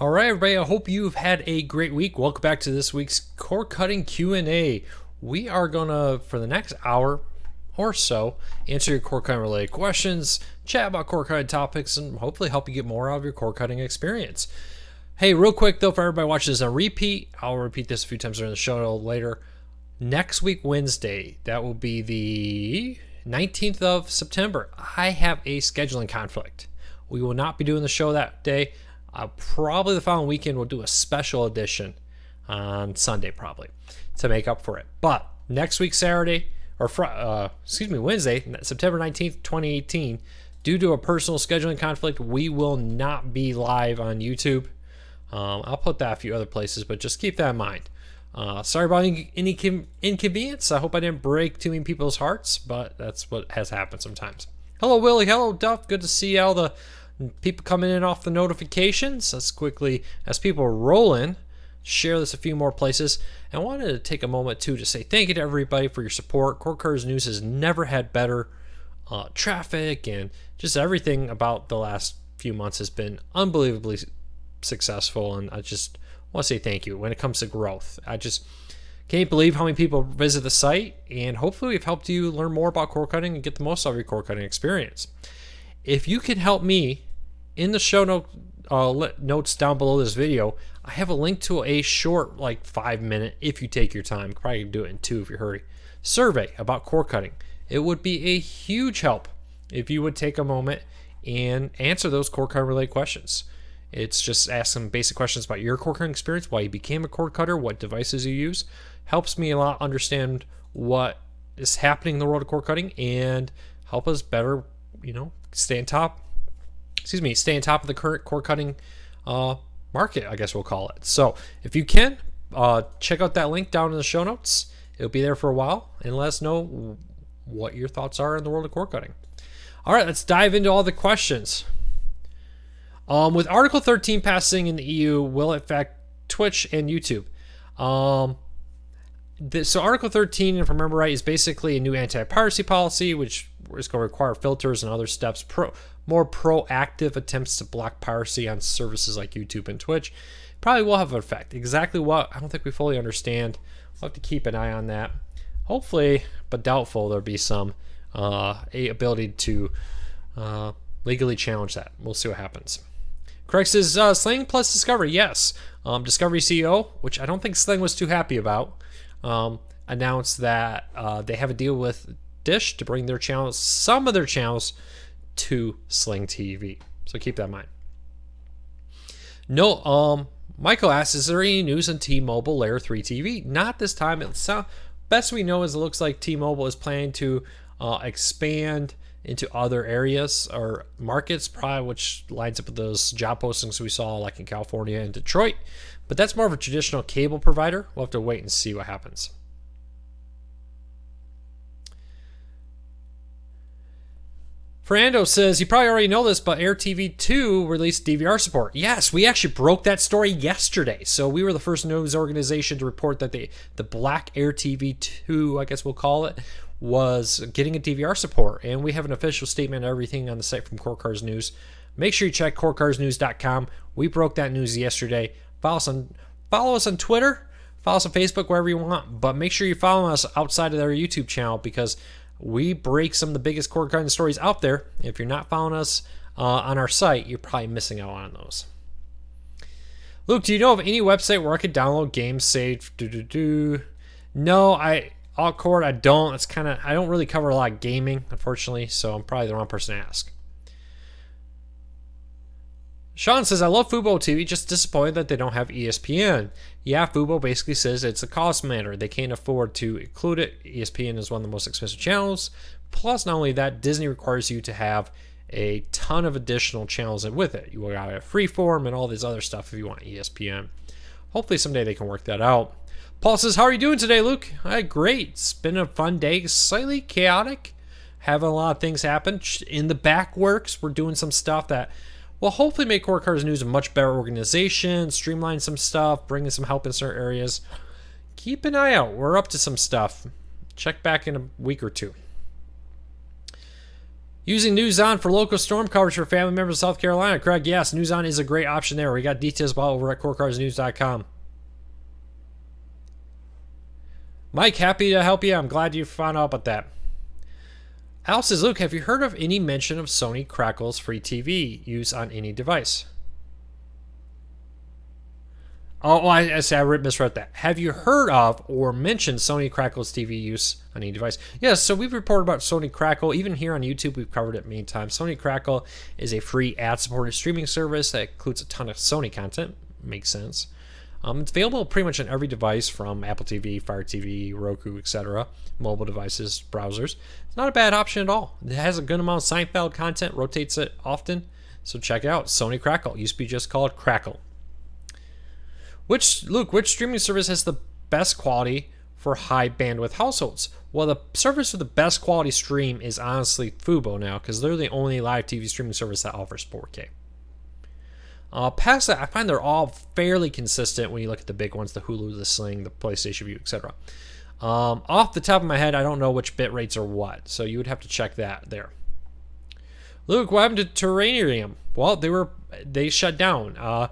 All right, everybody. I hope you've had a great week. Welcome back to this week's cord cutting Q&A. We are gonna, for the next hour or so, answer your cord cutting related questions, chat about cord cutting topics, and hopefully help you get more out of your cord cutting experience. Hey, real quick though, for everybody watching this on repeat, I'll repeat this a few times during the show later. Next week, Wednesday, that will be the 19th of September. I have a scheduling conflict. We will not be doing the show that day. Probably the following weekend we'll do a special edition on Sunday probably to make up for it. But next week Saturday, or Wednesday, September 19th, 2018, due to a personal scheduling conflict, we will not be live on YouTube. I'll put that a few other places, but just keep that in mind. Sorry about any inconvenience. I hope I didn't break too many people's hearts, but that's what has happened sometimes. Hello, Willie. Hello, Duff. Good to see all the people coming in off the notifications. Let's quickly, as people roll in, share this a few more places. And I wanted to take a moment too to say thank you to everybody for your support. Cord Cutters News has never had better traffic, and just everything about the last few months has been unbelievably successful. And I just want to say thank you when it comes to growth. I just can't believe how many people visit the site, and hopefully we've helped you learn more about cord cutting and get the most out of your cord cutting experience. If you can help me, in the show notes down below this video, I have a link to a short, like 5-minute, if you take your time, probably do it in 2 if you hurry, survey about cord cutting. It would be a huge help if you would take a moment and answer those cord cutting related questions. It's just ask some basic questions about your cord cutting experience, why you became a cord cutter, what devices you use. Helps me a lot understand what is happening in the world of cord cutting and help us better, stay on top of the current cord cutting market, I guess we'll call it. So if you can, check out that link down in the show notes. It'll be there for a while, and let us know what your thoughts are in the world of cord cutting. All right, let's dive into all the questions. With Article 13 passing in the EU, will it affect Twitch and YouTube? So Article 13, if I remember right, is basically a new anti-piracy policy, which is going to require filters and other steps, more proactive attempts to block piracy on services like YouTube and Twitch. Probably will have an effect. Exactly what, I don't think we fully understand. We'll have to keep an eye on that. Hopefully, but doubtful, there'll be some ability to legally challenge that. We'll see what happens. Craig says, Sling plus Discovery, yes. Discovery CEO, which I don't think Sling was too happy about, announced that they have a deal with Dish to bring their channels, some of their channels, to Sling TV. So keep that in mind. No, Michael asks, is there any news on T-Mobile Layer 3 TV? Not this time. Best we know is it looks like T-Mobile is planning to expand into other areas or markets, probably, which lines up with those job postings we saw like in California and Detroit. But that's more of a traditional cable provider. We'll have to wait and see what happens. Fernando says, you probably already know this, but AirTV 2 released DVR support. Yes, we actually broke that story yesterday. So we were the first news organization to report that the black AirTV 2, I guess we'll call it, was getting a DVR support. And we have an official statement and everything on the site from Cord Cutters News. Make sure you check cordcuttersnews.com. We broke that news yesterday. Follow us on Twitter, follow us on Facebook, wherever you want. But make sure you follow us outside of their YouTube channel, because we break some of the biggest cord cutting stories out there. If you're not following us on our site, you're probably missing out on those. Luke, do you know of any website where I could download games saved? No, I don't. It's I don't really cover a lot of gaming, unfortunately, so I'm probably the wrong person to ask. Sean says, I love Fubo TV, just disappointed that they don't have ESPN. Yeah, Fubo basically says it's a cost matter. They can't afford to include it. ESPN is one of the most expensive channels. Plus, not only that, Disney requires you to have a ton of additional channels with it. You got to have Freeform and all this other stuff if you want ESPN. Hopefully someday they can work that out. Paul says, how are you doing today, Luke? Great. It's been a fun day, slightly chaotic. Having a lot of things happen. In the back works, we're doing some stuff that will hopefully make Cord Cutters News a much better organization, streamline some stuff, bring in some help in certain areas. Keep an eye out. We're up to some stuff. Check back in a week or two. Using NewsOn for local storm coverage for family members of South Carolina. Correct. Yes, NewsOn is a great option there. We got details about over at corecarsnews.com. Mike, happy to help you. I'm glad you found out about that. Al says, Luke, have you heard of any mention of Sony Crackle's free TV use on any device? Oh, I misread that. Have you heard of or mentioned Sony Crackle's TV use on any device? Yes, so we've reported about Sony Crackle. Even here on YouTube, we've covered it many times. Sony Crackle is a free ad-supported streaming service that includes a ton of Sony content. Makes sense. It's available pretty much on every device from Apple TV, Fire TV, Roku, etc., mobile devices, browsers. It's not a bad option at all. It has a good amount of Seinfeld content, rotates it often. So check it out. Sony Crackle. It used to be just called Crackle. Which streaming service has the best quality for high bandwidth households? Well, the service with the best quality stream is honestly Fubo now, because they're the only live TV streaming service that offers 4K. Past that, I find they're all fairly consistent when you look at the big ones, the Hulu, the Sling, the PlayStation Vue, etc. Off the top of my head, I don't know which bit rates are what, so you would have to check that there. Luke, what happened to Terrarium? Well, they shut down.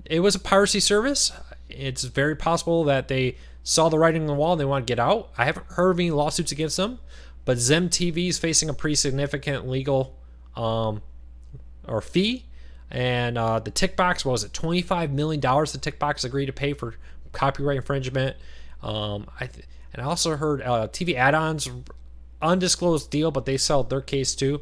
It was a piracy service. It's very possible that they saw the writing on the wall and they want to get out. I haven't heard of any lawsuits against them, but Zem TV is facing a pretty significant legal or fee. And the Tickbox, what was it, $25 million the Tickbox agreed to pay for copyright infringement. And I also heard TV add-ons, undisclosed deal, but they settled their case too.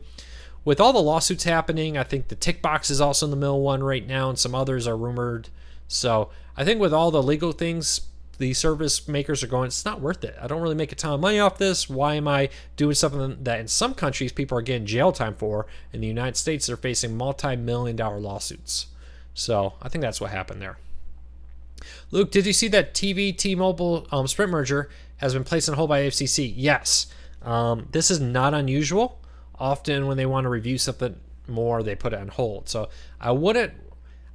With all the lawsuits happening, I think the Tickbox is also in the middle one right now, and some others are rumored. So I think with all the legal things the service makers are going, it's not worth it. I don't really make a ton of money off this. Why am I doing something that in some countries people are getting jail time for? In the United States, they're facing multi-million-dollar lawsuits. So I think that's what happened there. Luke, did you see that T-Mobile Sprint merger has been placed on hold by FCC? Yes. This is not unusual. Often when they want to review something more, they put it on hold. So I wouldn't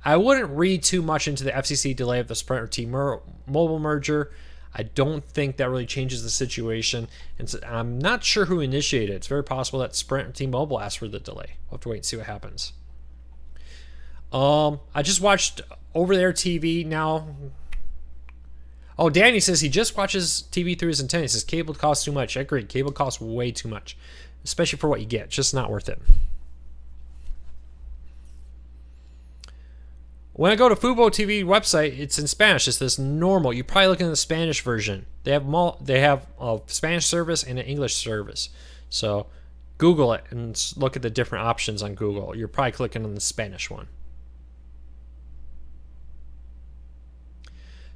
read too much into the FCC delay of the Sprint or T-Mobile merger. I don't think that really changes the situation. And so I'm not sure who initiated it. It's very possible that Sprint or T-Mobile asked for the delay. We'll have to wait and see what happens. I just watched over-the-air TV now. Oh, Danny says he just watches TV through his antenna. He says cable costs too much. I agree. Cable costs way too much, especially for what you get. Just not worth it. When I go to Fubo TV website, it's in Spanish. It's this normal. You're probably looking at the Spanish version. They have a Spanish service and an English service. So Google it and look at the different options on Google. You're probably clicking on the Spanish one.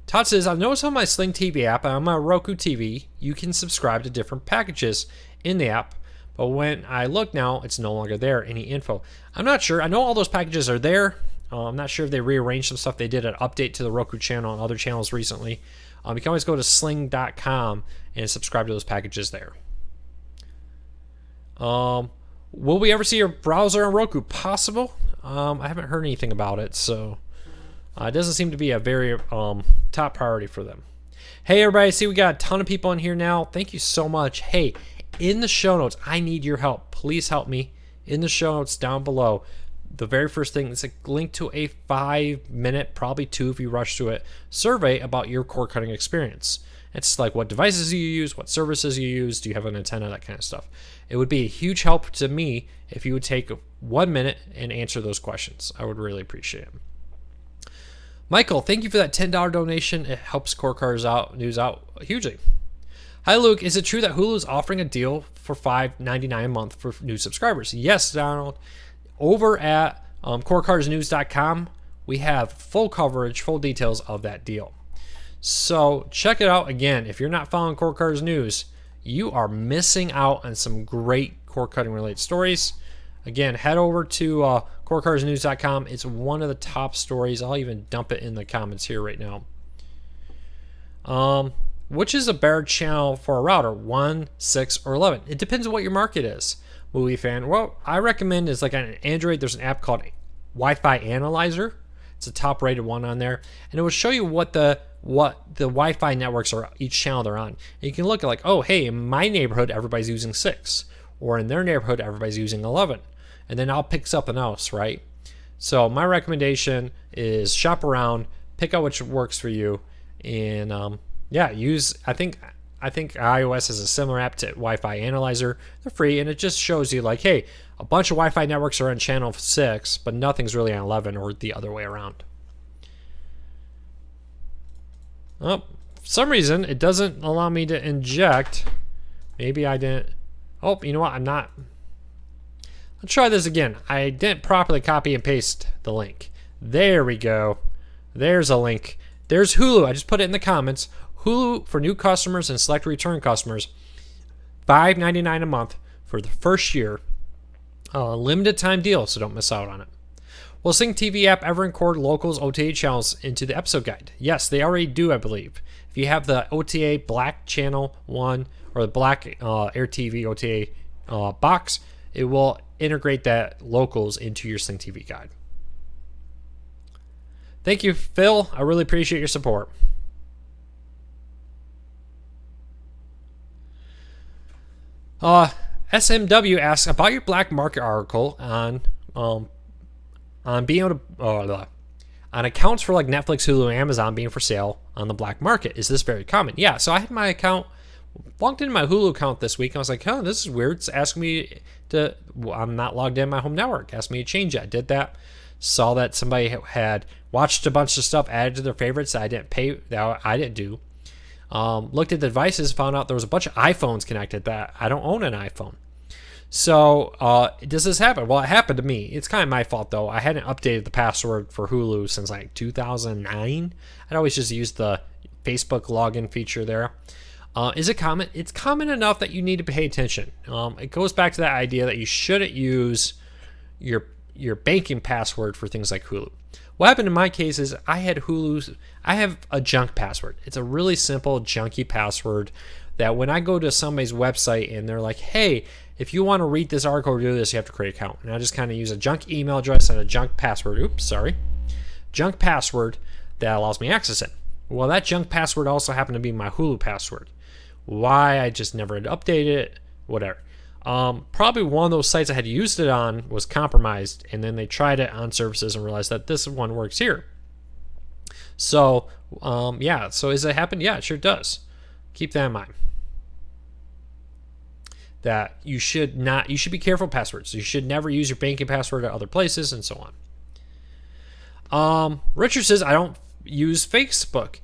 Todd says, I've noticed on my Sling TV app and on my Roku TV, you can subscribe to different packages in the app. But when I look now, it's no longer there. Any info? I'm not sure. I know all those packages are there. I'm not sure if they rearranged some stuff. They did an update to the Roku channel and other channels recently. You can always go to sling.com and subscribe to those packages there. Will we ever see a browser on Roku? Possible. I haven't heard anything about it, so it doesn't seem to be a very top priority for them. Hey, everybody. See, we got a ton of people in here now. Thank you so much. Hey, in the show notes, I need your help. Please help me. In the show notes down below, the very first thing is a link to a 5-minute, probably 2 if you rush through it, survey about your cord cutting experience. It's like what devices you use, what services you use, do you have an antenna, that kind of stuff. It would be a huge help to me if you would take 1 minute and answer those questions. I would really appreciate it. Michael, thank you for that $10 donation. It helps Cord Cutters News out hugely. Hi, Luke. Is it true that Hulu is offering a deal for $5.99 a month for new subscribers? Yes, Donald. Over at corecuttersnews.com, we have full coverage, full details of that deal. So check it out. Again, if you're not following Cord Cutters News, you are missing out on some great cord cutting related stories. Again, head over to corecuttersnews.com. It's one of the top stories. I'll even dump it in the comments here right now. Which is a better channel for a router, 1, 6, or 11? It depends on what your market is. Movie fan. Well, I recommend is like on Android, there's an app called Wi-Fi Analyzer. It's a top rated one on there, and it will show you what the Wi-Fi networks are, each channel they're on. And you can look at like, oh, hey, in my neighborhood, everybody's using 6, or in their neighborhood, everybody's using 11. And then I'll pick something else, right? So my recommendation is shop around, pick out which works for you, and use. I think iOS has a similar app to Wi-Fi Analyzer. They're free, and it just shows you like, hey, a bunch of Wi-Fi networks are on channel 6, but nothing's really on 11 or the other way around. Oh, for some reason, it doesn't allow me to inject. Maybe I didn't. Oh, you know what? I'm not. Let's try this again. I didn't properly copy and paste the link. There we go. There's a link. There's Hulu. I just put it in the comments. Hulu for new customers and select return customers. $5.99 a month for the first year. Limited time deal, so don't miss out on it. Will Sling TV app ever record locals OTA channels into the episode guide? Yes, they already do, I believe. If you have the OTA Black Channel 1 or the Black Air TV OTA box, it will integrate that locals into your Sling TV guide. Thank you, Phil. I really appreciate your support. SMW asks about your black market article on being able to on accounts for like Netflix, Hulu, and Amazon being for sale on the black market. Is this very common? Yeah. So I had my account logged into my Hulu account this week. I was like, oh, this is weird. It's asking me to. I'm not logged in my home network. Asked me to change it. I did that. Saw that somebody had watched a bunch of stuff added to their favorites that I didn't pay. That I didn't do. Looked at the devices, found out there was a bunch of iPhones connected that I don't own an iPhone. So does this happen? Well, it happened to me. It's kind of my fault, though. I hadn't updated the password for Hulu since like 2009. I'd always just used the Facebook login feature there. Is it common? It's common enough that you need to pay attention. It goes back to that idea that you shouldn't use your banking password for things like Hulu. What happened in my case is I had Hulu's. I have a junk password. It's a really simple junky password that when I go to somebody's website and they're like, hey, if you want to read this article or do this, you have to create an account. And I just kind of use a junk email address and a junk password. Junk password that allows me access it. Well, that junk password also happened to be my Hulu password. Why? I just never had updated it. Whatever. Probably one of those sites I had used it on was compromised, and then they tried it on services and realized that this one works here. So, yeah. So, does it happen? Yeah, it sure does. Keep that in mind. That you should be careful with passwords. You should never use your banking password at other places and so on. Richard says, I don't use Facebook.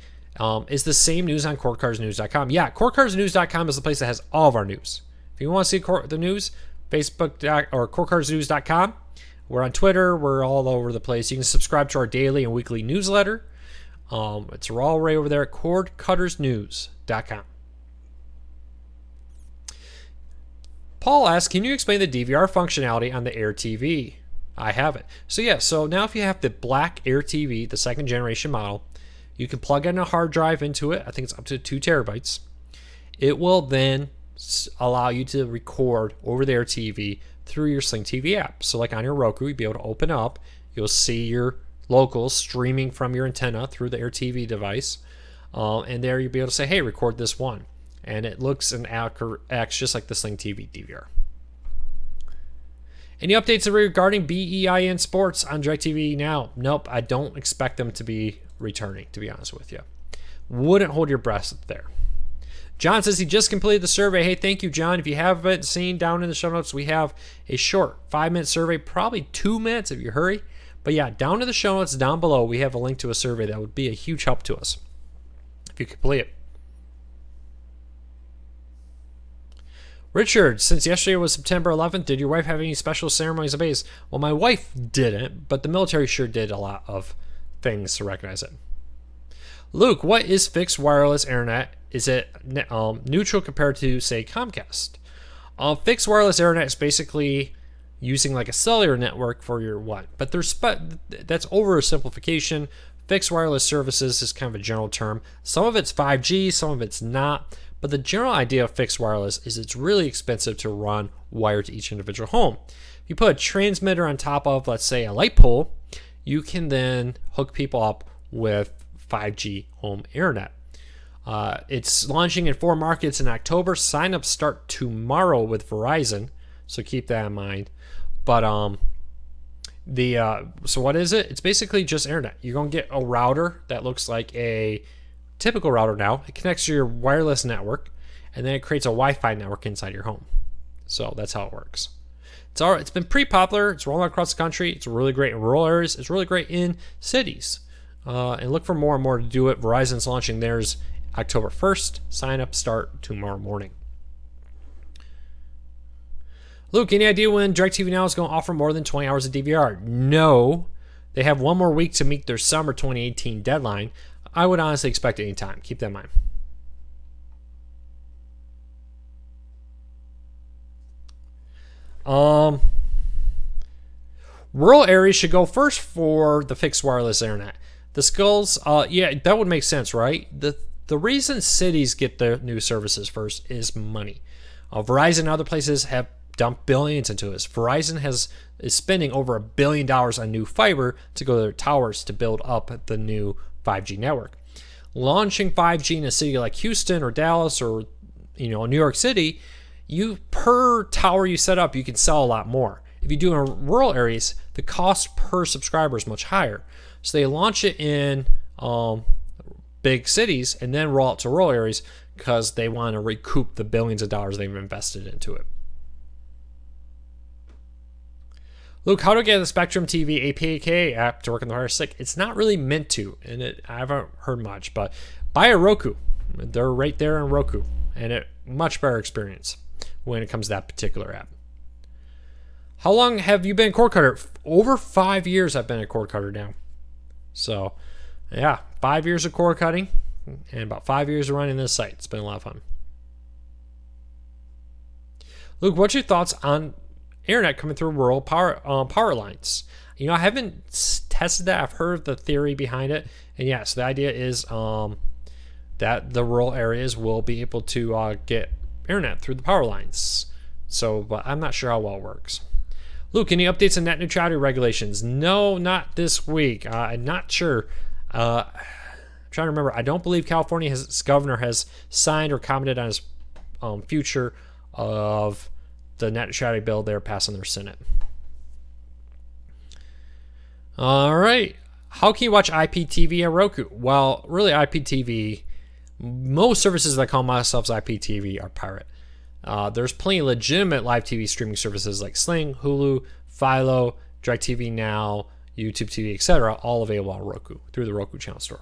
Is the same news on courtcardsnews.com? Yeah, courtcardsnews.com is the place that has all of our news. If you want to see the news, Facebook or courtcardsnews.com. We're on Twitter. We're all over the place. You can subscribe to our daily and weekly newsletter. It's all right over there at cordcuttersnews.com. Paul asks, can you explain the DVR functionality on the Air TV? I have it. So yeah, so now if you have the black Air TV, the second generation model, you can plug in a hard drive into it. I think it's up to 2 terabytes. It will then allow you to record over the Air TV through your Sling TV app. So like on your Roku, you'll be able to open up. You'll see your locals streaming from your antenna through the Air TV device. And there you'll be able to say, hey, record this one. And it looks and acts just like the Sling TV DVR. Any updates regarding BEIN Sports on DirecTV now? Nope, I don't expect them to be returning, to be honest with you. Wouldn't hold your breath there. John says he just completed the survey. Hey, thank you, John. If you haven't seen, down in the show notes, we have a short 5-minute survey, probably 2 minutes if you hurry. But yeah, down in the show notes down below, we have a link to a survey that would be a huge help to us if you complete it. Richard, since yesterday was September 11th, did your wife have any special ceremonies at base? Well, my wife didn't, but the military sure did a lot of things to recognize it. Luke, what is fixed wireless internet? Is it neutral compared to, say, Comcast? Fixed wireless internet is basically using like a cellular network for your what? But that's oversimplification. Fixed wireless services is kind of a general term. Some of it's 5G, some of it's not. But the general idea of fixed wireless is it's really expensive to run wired to each individual home. If you put a transmitter on top of, let's say, a light pole, you can then hook people up with 5G home internet. It's launching in 4 markets in October. Sign-ups start tomorrow with Verizon. so keep that in mind. But so what is it? It's basically just internet. You're gonna get a router that looks like a typical router now. It connects to your wireless network, and then it creates a Wi-Fi network inside your home. So that's how it works. It's been pretty popular. It's rolling out across the country. It's really great in rural areas. It's really great in cities. And look for more and more to do it. Verizon's launching theirs October 1st. Sign up start tomorrow morning. Luke, any idea when DirecTV Now is going to offer more than 20 hours of DVR? No. They have one more week to meet their summer 2018 deadline. I would honestly expect any time. Keep that in mind. Rural areas should go first for the fixed wireless internet. The skills, yeah, that would make sense, right? The reason cities get their new services first is money. Verizon and other places have dumped billions into this. Verizon is spending over $1 billion on new fiber to go to their towers to build up the new 5G network. Launching 5G in a city like Houston or Dallas or New York City, per tower you set up, you can sell a lot more. If you do in rural areas, the cost per subscriber is much higher. So they launch it in big cities and then roll out to rural areas because they want to recoup the billions of dollars they've invested into it. Luke, how to get the Spectrum TV APK app to work on the Fire Stick? It's not really meant to, and I haven't heard much, but buy a Roku. They're right there in Roku, and a much better experience when it comes to that particular app. How long have you been a cord cutter? Over 5 years I've been a cord cutter now. So, yeah, 5 years of cord cutting and about 5 years of running this site. It's been a lot of fun. Luke, what's your thoughts on internet coming through rural power lines? I haven't tested that. I've heard the theory behind it. And yes, the idea is that the rural areas will be able to get internet through the power lines. So, but I'm not sure how well it works. Luke, any updates on net neutrality regulations? No, not this week. I'm not sure. I'm trying to remember. I don't believe California's governor has signed or commented on his future of the net neutrality bill they're passing their Senate. All right. How can you watch IPTV on Roku? Well, really, IPTV, most services that call themselves IPTV are pirate. There's plenty of legitimate live TV streaming services like Sling, Hulu, Philo, DirecTV Now, YouTube TV, etc., all available on Roku through the Roku channel store.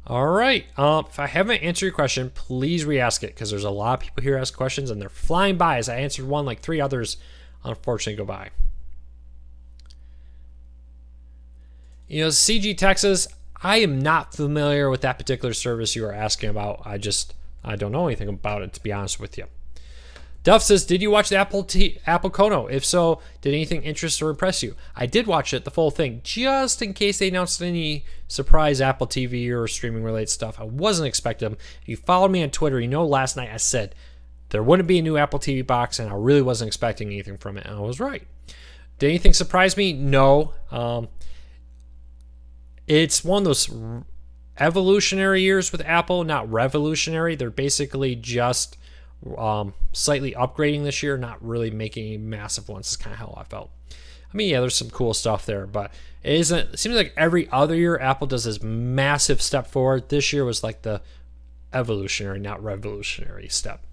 All right. If I haven't answered your question, please re-ask it because there's a lot of people here ask questions and they're flying by. As I answered one, like 3 others, unfortunately, go by. CG Texas. I am not familiar with that particular service you are asking about. I don't know anything about it, to be honest with you. Duff says, did you watch the Apple Kono? If so, did anything interest or impress you? I did watch it, the full thing, just in case they announced any surprise Apple TV or streaming related stuff. I wasn't expecting them. If you followed me on Twitter, last night I said there wouldn't be a new Apple TV box, and I really wasn't expecting anything from it, and I was right. Did anything surprise me? No. It's one of those evolutionary years with Apple, not revolutionary. They're basically just slightly upgrading this year, not really making any massive ones. That's kind of how I felt. Yeah, there's some cool stuff there, but it seems like every other year Apple does this massive step forward. This year was like the evolutionary, not revolutionary step.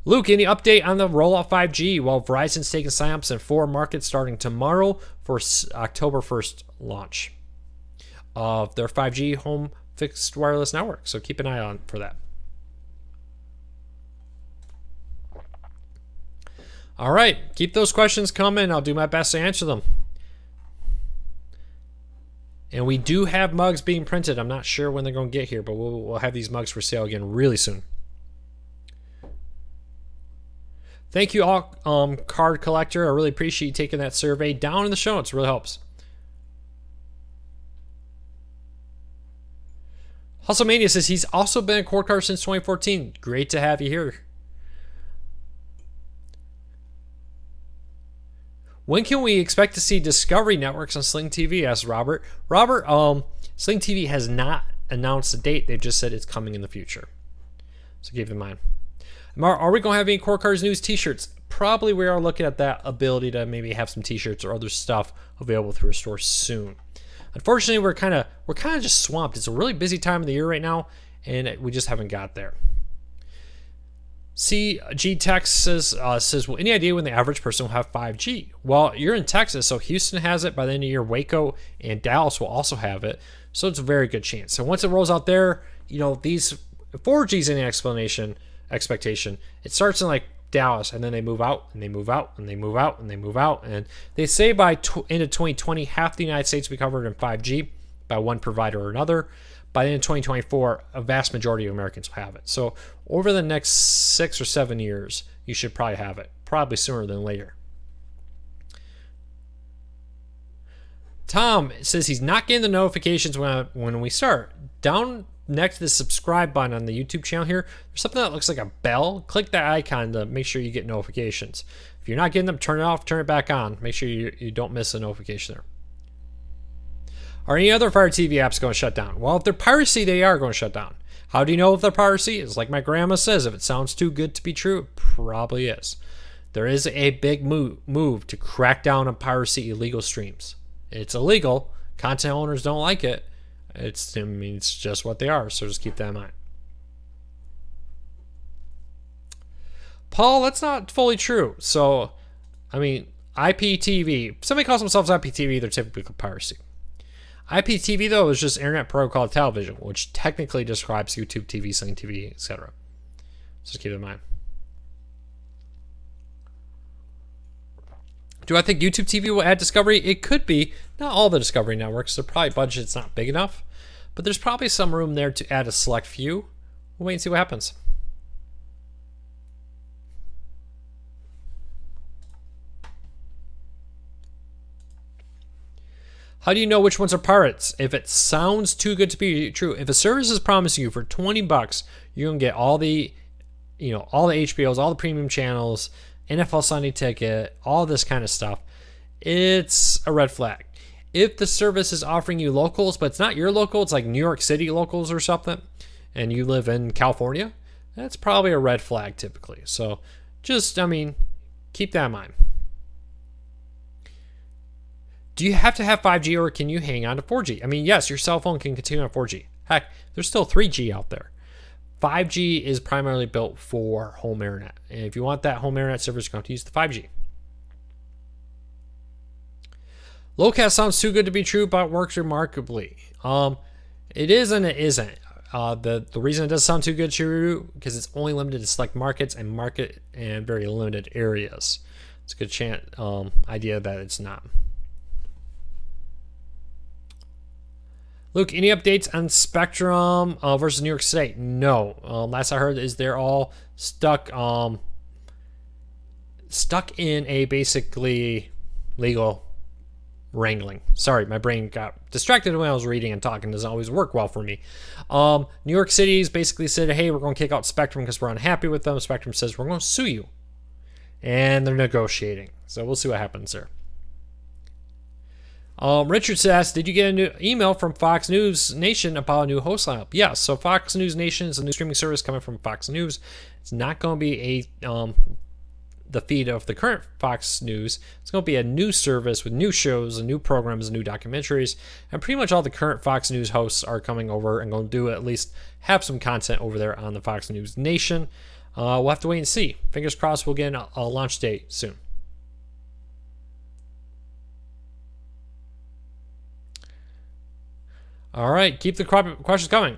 Luke, any update on the rollout 5G? Well, Verizon's taking signups in 4 markets starting tomorrow for October 1st launch of their 5G home fixed wireless network. So keep an eye on for that. All right, keep those questions coming. I'll do my best to answer them. And we do have mugs being printed. I'm not sure when they're going to get here, but we'll have these mugs for sale again really soon. Thank you all, card collector. I really appreciate you taking that survey down in the show notes. It really helps. Hustlemania says he's also been a cord cutter since 2014. Great to have you here. When can we expect to see Discovery Networks on Sling TV? Asked Robert. Robert, Sling TV has not announced a date. They've just said it's coming in the future. So keep in mind. Are we going to have any Core Cutters News t-shirts? Probably we are looking at that ability to maybe have some t-shirts or other stuff available through a store soon. Unfortunately, we're kind of just swamped. It's a really busy time of the year right now, and we just haven't got there. CG Tex says, well, any idea when the average person will have 5G? Well, you're in Texas, so Houston has it. By the end of the year, Waco and Dallas will also have it. So it's a very good chance. So once it rolls out there, these 4G's in the expectation. It starts in like Dallas, and then they move out, and they move out, and they move out, and they move out. And they say by end of 2020, half the United States will be covered in 5G by one provider or another. By the end of 2024, a vast majority of Americans will have it. So over the next 6 or 7 years, you should probably have it. Probably sooner than later. Tom says he's not getting the notifications when we start. Down next to the subscribe button on the YouTube channel here, there's something that looks like a bell. Click that icon to make sure you get notifications. If you're not getting them, turn it off, turn it back on. Make sure you don't miss a notification there. Are any other Fire TV apps going to shut down? Well, if they're piracy, they are going to shut down. How do you know if they're piracy? It's like my grandma says, if it sounds too good to be true, it probably is. There is a big move to crack down on piracy illegal streams. It's illegal. Content owners don't like it. It's just what they are, so just keep that in mind. Paul, that's not fully true. So, IPTV, if somebody calls themselves IPTV, they're typically piracy. IPTV, though, is just Internet Protocol Television, which technically describes YouTube TV, Sling TV, etc. So just keep it in mind. Do I think YouTube TV will add Discovery? It could be. Not all the Discovery networks. Their probably budget's not big enough. But there's probably some room there to add a select few. We'll wait and see what happens. How do you know which ones are pirates? If it sounds too good to be true, if a service is promising you for $20, you're gonna get all the HBOs, all the premium channels, NFL Sunday Ticket, all this kind of stuff, it's a red flag. If the service is offering you locals, but it's not your local, it's like New York City locals or something, and you live in California, that's probably a red flag typically. So just, keep that in mind. Do you have to have 5G or can you hang on to 4G? Yes, your cell phone can continue on 4G. Heck, there's still 3G out there. 5G is primarily built for home internet. And if you want that home internet service, you're going to use the 5G. Lowcast sounds too good to be true, but works remarkably. It is and it isn't. The reason it does sound too good to be true because it's only limited to select markets and very limited areas. It's a good idea that it's not. Luke, any updates on Spectrum versus New York State? No. Last I heard is they're all stuck in a basically legal wrangling. Sorry, my brain got distracted when I was reading and talking. It doesn't always work well for me. New York City's basically said, hey, we're going to kick out Spectrum because we're unhappy with them. Spectrum says, we're going to sue you. And they're negotiating. So we'll see what happens there. Richard says, did you get a new email from Fox News Nation about a new host lineup? Yes. So Fox News Nation is a new streaming service coming from Fox News. It's not going to be the feed of the current Fox News. It's going to be a new service with new shows and new programs and new documentaries. And pretty much all the current Fox News hosts are coming over and going to do at least have some content over there on the Fox News Nation. We'll have to wait and see. Fingers crossed we'll get a launch date soon. All right, keep the questions coming.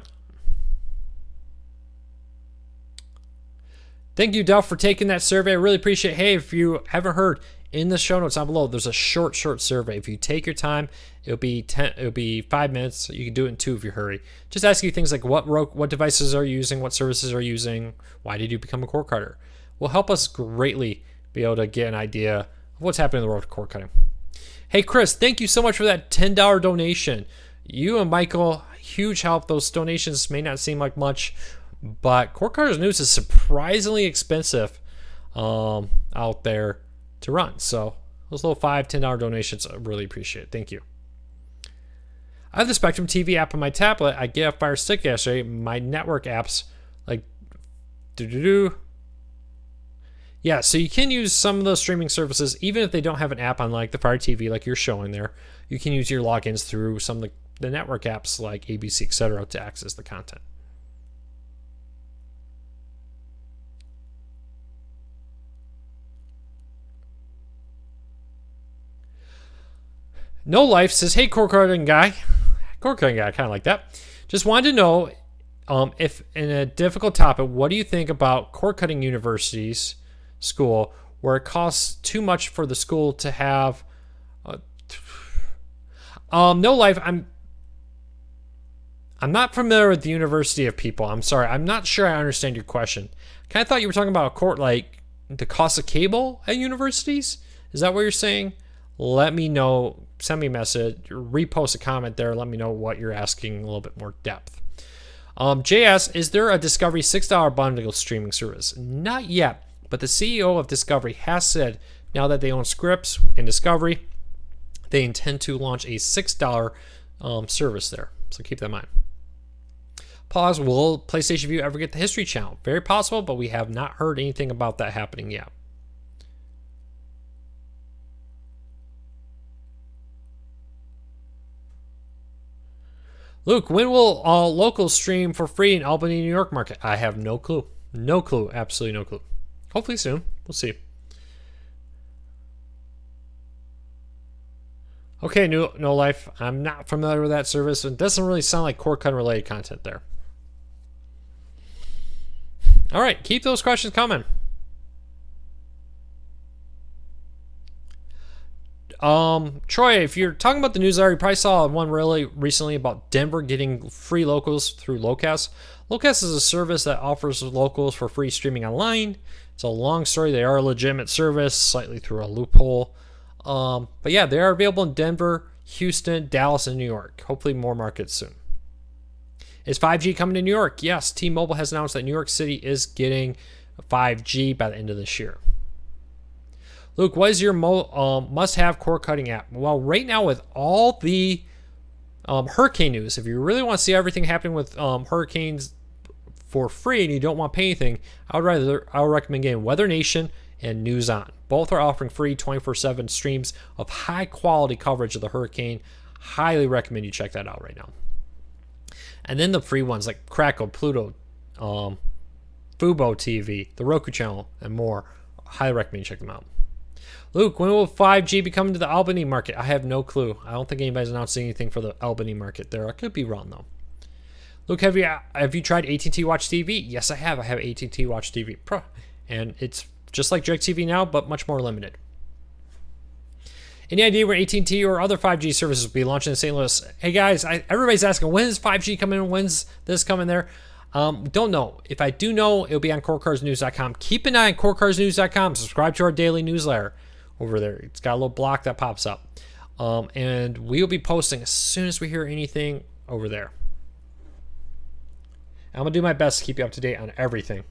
Thank you, Duff, for taking that survey. I really appreciate it. Hey, if you haven't heard, in the show notes down below, there's a short survey. If you take your time, it'll be 5 minutes. You can do it in 2 if you hurry. Just ask you things like what devices are you using, what services are you using, why did you become a cord cutter? Will help us greatly be able to get an idea of what's happening in the world of cord cutting. Hey, Chris, thank you so much for that $10 donation. You and Michael, huge help. Those donations may not seem like much, but Cord Cutters News is surprisingly expensive out there to run. So those little $5, $10 donations, I really appreciate it. Thank you. I have the Spectrum TV app on my tablet. I get a Fire Stick yesterday. My network apps, like, yeah, so you can use some of those streaming services, even if they don't have an app on like the Fire TV, like you're showing there. You can use your logins through some of the network apps like ABC, etc., to access the content. No Life says, hey, cord cutting guy. Cord cutting guy, kind of like that. Just wanted to know if in a difficult topic, what do you think about cord cutting universities, school, where it costs too much for the school to have No Life, I'm not familiar with the University of People. I'm sorry. I'm not sure I understand your question. Kind of thought you were talking about a court, like the cost of cable at universities. Is that what you're saying? Let me know. Send me a message. Repost a comment there. Let me know what you're asking in a little bit more depth. JS, is there a Discovery $6 bundle streaming service? Not yet, but the CEO of Discovery has said now that they own Scripps and Discovery, they intend to launch a $6 service there. So keep that in mind. Pause. Will PlayStation View ever get the History Channel? Very possible, but we have not heard anything about that happening yet. Luke, when will all locals stream for free in Albany, New York market? I have no clue. No clue. Absolutely no clue. Hopefully soon. We'll see. Okay, No Life. I'm not familiar with that service. It doesn't really sound like cord cutting related content there. All right, keep those questions coming. Troy, if you're talking about the newsletter, you probably saw one really recently about Denver getting free locals through Locast. Locast is a service that offers locals for free streaming online. It's a long story. They are a legitimate service, slightly through a loophole. But yeah, they are available in Denver, Houston, Dallas, and New York. Hopefully more markets soon. Is 5G coming to New York? Yes, T-Mobile has announced that New York City is getting 5G by the end of this year. Luke, what is your must-have cord cutting app? Well, right now with all the hurricane news, if you really want to see everything happening with hurricanes for free and you don't want to pay anything, I would recommend getting Weather Nation and News On. Both are offering free 24/7 streams of high-quality coverage of the hurricane. Highly recommend you check that out right now. And then the free ones like Crackle, Pluto, Fubo TV, the Roku channel, and more. Highly recommend you check them out. Luke, when will 5G be coming to the Albany market? I have no clue. I don't think anybody's announced anything for the Albany market there. I could be wrong though. Luke, have you tried AT&T Watch TV? Yes, I have. I have AT&T Watch TV Pro, and it's just like DirecTV now, but much more limited. Any idea where AT&T or other 5G services will be launching in St. Louis? Hey guys, everybody's asking, when is 5G coming? When's this coming there? Don't know. If I do know, it'll be on CoreCarsNews.com. Keep an eye on CoreCarsNews.com. Subscribe to our daily newsletter over there. It's got a little block that pops up. And we'll be posting as soon as we hear anything over there. I'm going to do my best to keep you up to date on everything.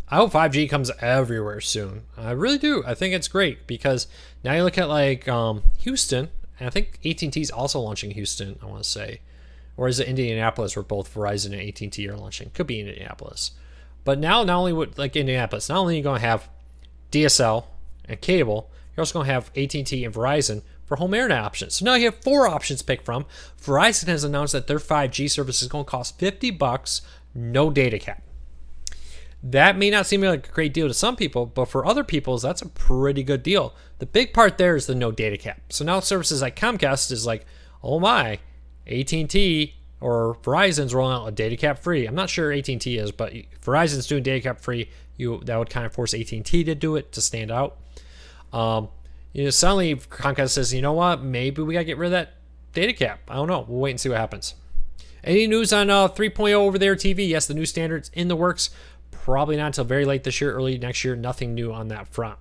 I hope 5G comes everywhere soon. I really do. I think it's great because now you look at like Houston, and I think AT&T is also launching Houston, I want to say. Or is it Indianapolis where both Verizon and AT&T are launching? Could be Indianapolis. But now, not only with like Indianapolis, not only are you going to have DSL and cable, you're also going to have AT&T and Verizon for home internet options. So now you have 4 options to pick from. Verizon has announced that their 5G service is going to cost $50, no data cap. That may not seem like a great deal to some people, but for other people, that's a pretty good deal. The big part there is the no data cap. So now services like Comcast is like, oh my, AT&T or Verizon's rolling out a data cap free. I'm not sure AT&T is, but Verizon's doing data cap free. That would kind of force AT&T to do it to stand out. Suddenly Comcast says, you know what, maybe we got to get rid of that data cap. I don't know. We'll wait and see what happens. Any news on 3.0 over there TV? Yes, the new standard's in the works. Probably not until very late this year, early next year. Nothing new on that front.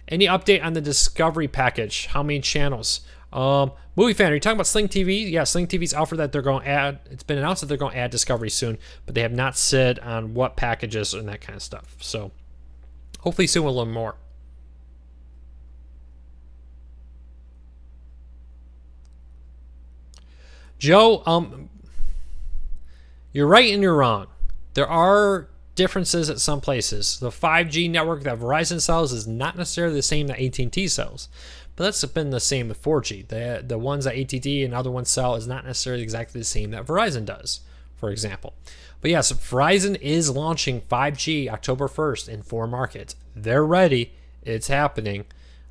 Any update on the Discovery package? How many channels? Movie fan, are you talking about Sling TV? Yeah, Sling TV's offered that they're going to add. It's been announced that they're going to add Discovery soon, but they have not said on what packages and that kind of stuff. So hopefully soon we'll learn more. Joe, you're right and you're wrong. There are differences at some places. The 5G network that Verizon sells is not necessarily the same that AT&T sells, but that's been the same with 4G. The ones that AT&T and other ones sell is not necessarily exactly the same that Verizon does, for example. But yes, Verizon is launching 5G October 1st in 4 markets. They're ready. It's happening.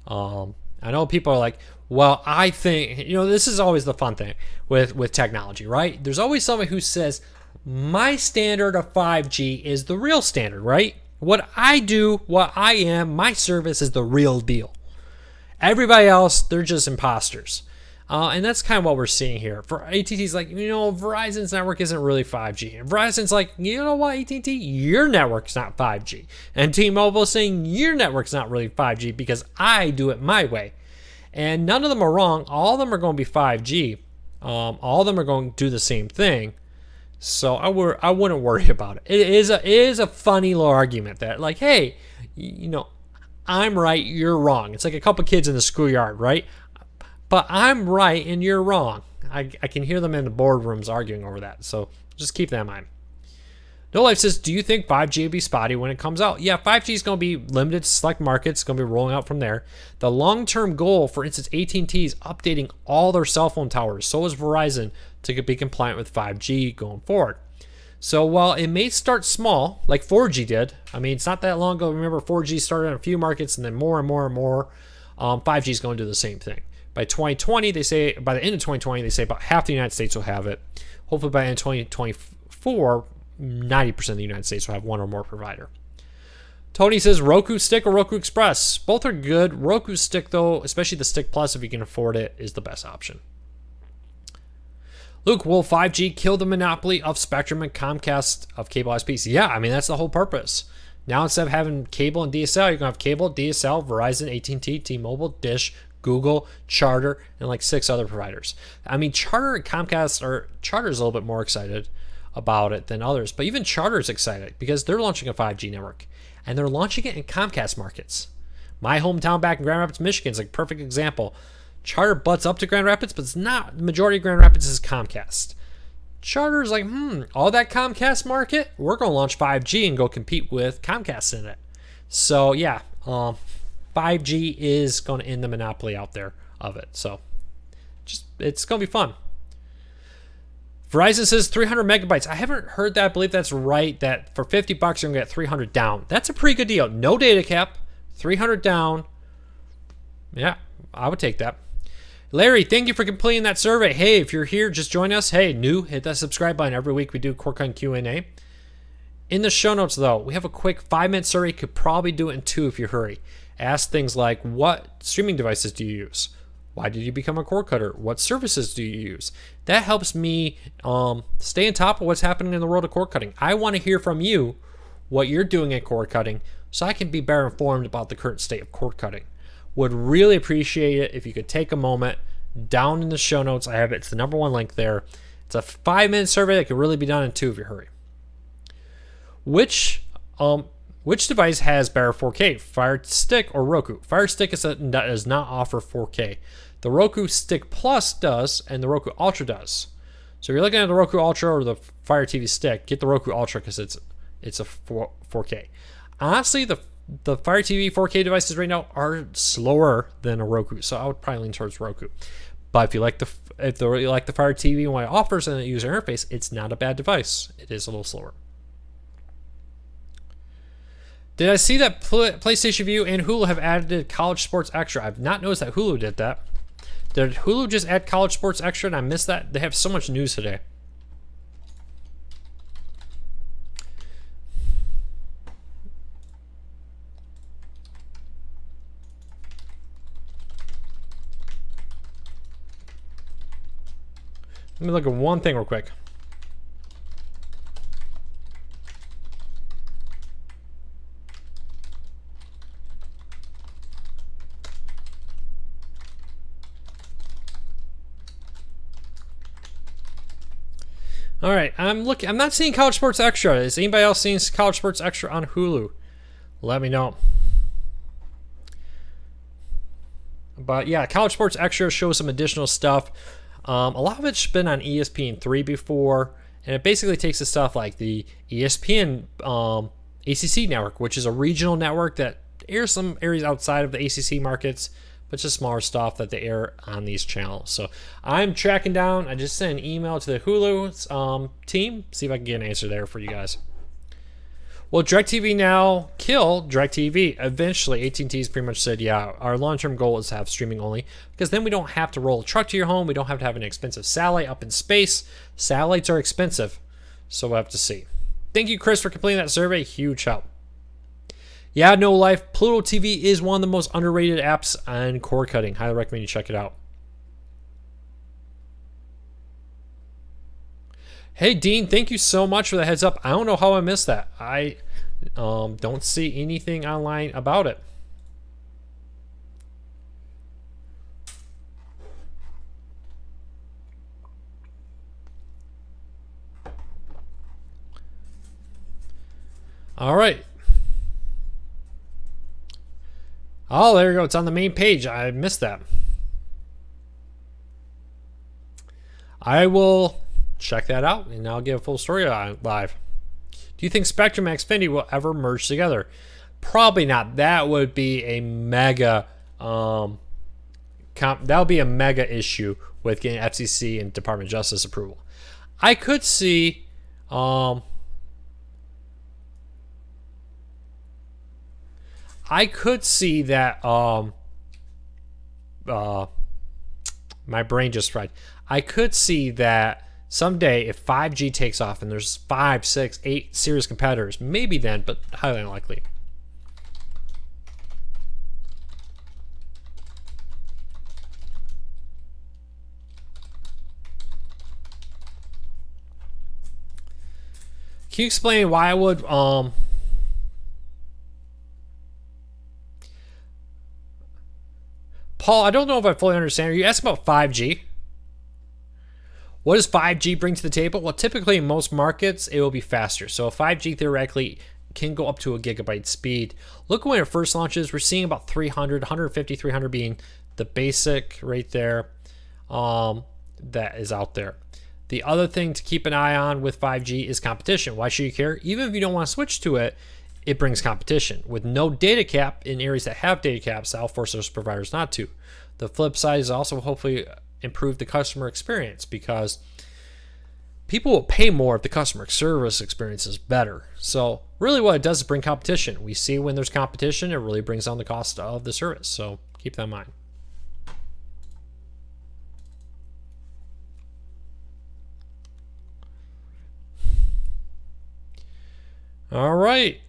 I know people are like, well, I think, this is always the fun thing with technology, right? There's always somebody who says, my standard of 5G is the real standard, right? What I do, what I am, my service is the real deal. Everybody else, they're just imposters. And that's kind of what we're seeing here. For AT&T's like, Verizon's network isn't really 5G. And Verizon's like, you know what, AT&T, your network's not 5G. And T-Mobile is saying your network's not really 5G because I do it my way. And none of them are wrong. All of them are going to be 5G. All of them are going to do the same thing. So I wouldn't worry about it. It is a funny little argument that, like, hey, I'm right, you're wrong. It's like a couple kids in the schoolyard, right? But I'm right and you're wrong. I can hear them in the boardrooms arguing over that. So just keep that in mind. No Life says, do you think 5G will be spotty when it comes out? Yeah, 5G is going to be limited to select markets. It's going to be rolling out from there. The long-term goal, for instance, AT&T is updating all their cell phone towers. So is Verizon to be compliant with 5G going forward. So while it may start small, like 4G did, it's not that long ago. Remember, 4G started in a few markets and then more and more and more. 5G is going to do the same thing. By 2020, by the end of 2020, they say about half the United States will have it. Hopefully by the end of 2024, 90% of the United States will have one or more provider. Tony says Roku Stick or Roku Express. Both are good. Roku Stick, though, especially the Stick Plus, if you can afford it, is the best option. Luke, will 5G kill the monopoly of Spectrum and Comcast of cable ISPs? Yeah, that's the whole purpose. Now, instead of having cable and DSL, you're going to have cable, DSL, Verizon, AT&T, T-Mobile, Dish, Google, Charter, and like 6 other providers. Charter and Comcast Charter is a little bit more excited about it than others, but even Charter is excited because they're launching a 5G network and they're launching it in Comcast markets. My hometown back in Grand Rapids, Michigan is like a perfect example. Charter butts up to Grand Rapids, but it's not. The majority of Grand Rapids is Comcast. Charter is like, all that Comcast market, we're going to launch 5G and go compete with Comcast in it. So yeah, 5G is going to end the monopoly out there of it. So it's going to be fun. Verizon says 300 megabytes. I haven't heard that. I believe that's right, that for $50 you're going to get 300 down. That's a pretty good deal. No data cap, 300 down. Yeah, I would take that. Larry, thank you for completing that survey. Hey, if you're here, just join us. Hey, new, hit that subscribe button. Every week we do Core Q&A. In the show notes, though, we have a quick 5-minute survey. You could probably do it in 2 if you hurry. Ask things like, what streaming devices do you use? Why did you become a cord cutter? What services do you use? That helps me stay on top of what's happening in the world of cord cutting. I want to hear from you what you're doing in cord cutting so I can be better informed about the current state of cord cutting. Would really appreciate it if you could take a moment. Down in the show notes, I have it. It's the #1 link there. It's a 5-minute survey that can really be done in 2 if you hurry. Which device has better 4K, Fire Stick or Roku? Fire Stick does not offer 4K. The Roku Stick Plus does, and the Roku Ultra does. So if you're looking at the Roku Ultra or the Fire TV Stick, get the Roku Ultra because it's a 4K. Honestly, the Fire TV 4K devices right now are slower than a Roku, so I would probably lean towards Roku. But if you like the Fire TV and what it offers and the user interface, it's not a bad device. It is a little slower. Did I see that PlayStation View and Hulu have added College Sports Extra? I've not noticed that Hulu did that. Did Hulu just add College Sports Extra and I missed that? They have so much news today. Let me look at one thing real quick. All right, I'm not seeing College Sports Extra. Is anybody else seeing College Sports Extra on Hulu? Let me know. But yeah, College Sports Extra shows some additional stuff. A lot of it's been on ESPN3 before, and it basically takes the stuff like the ESPN ACC network, which is a regional network that airs some areas outside of the ACC markets, but just smaller stuff that they air on these channels. So I'm tracking down. I just sent an email to the Hulu team, see if I can get an answer there for you guys. Will DirecTV now kill DirecTV? Eventually, AT&T's pretty much said, yeah, our long-term goal is to have streaming only, because then we don't have to roll a truck to your home. We don't have to have an expensive satellite up in space. Satellites are expensive, so we'll have to see. Thank you, Chris, for completing that survey. Huge help. Yeah, no life. Pluto TV is one of the most underrated apps on cord cutting. Highly recommend you check it out. Hey, Dean, thank you so much for the heads up. I don't know how I missed that. I don't see anything online about it. All right. Oh, there you go. It's on the main page. I missed that. I will check that out, and I'll get a full story live. Do you think Spectrum and Xfinity will ever merge together? Probably not. That would be a mega that would be a mega issue with getting FCC and Department of Justice approval. I could see that my brain just fried. I could see that someday, if 5G takes off and there's 5, 6, 8 serious competitors, maybe then, but highly unlikely. Can you explain why I would Paul, I don't know if I fully understand. Are you asking about 5G? What does 5G bring to the table? Well, typically in most markets, it will be faster. So 5G theoretically can go up to a gigabyte speed. Look when it first launches, we're seeing about 300, 150, 300 being the basic right there that is out there. The other thing to keep an eye on with 5G is competition. Why should you care? Even if you don't want to switch to it, it brings competition. With no data cap in areas that have data caps, that'll force those providers not to. The flip side is also hopefully improve the customer experience, because people will pay more if the customer service experience is better. So really what it does is bring competition. We see when there's competition, it really brings down the cost of the service. So keep that in mind. All right.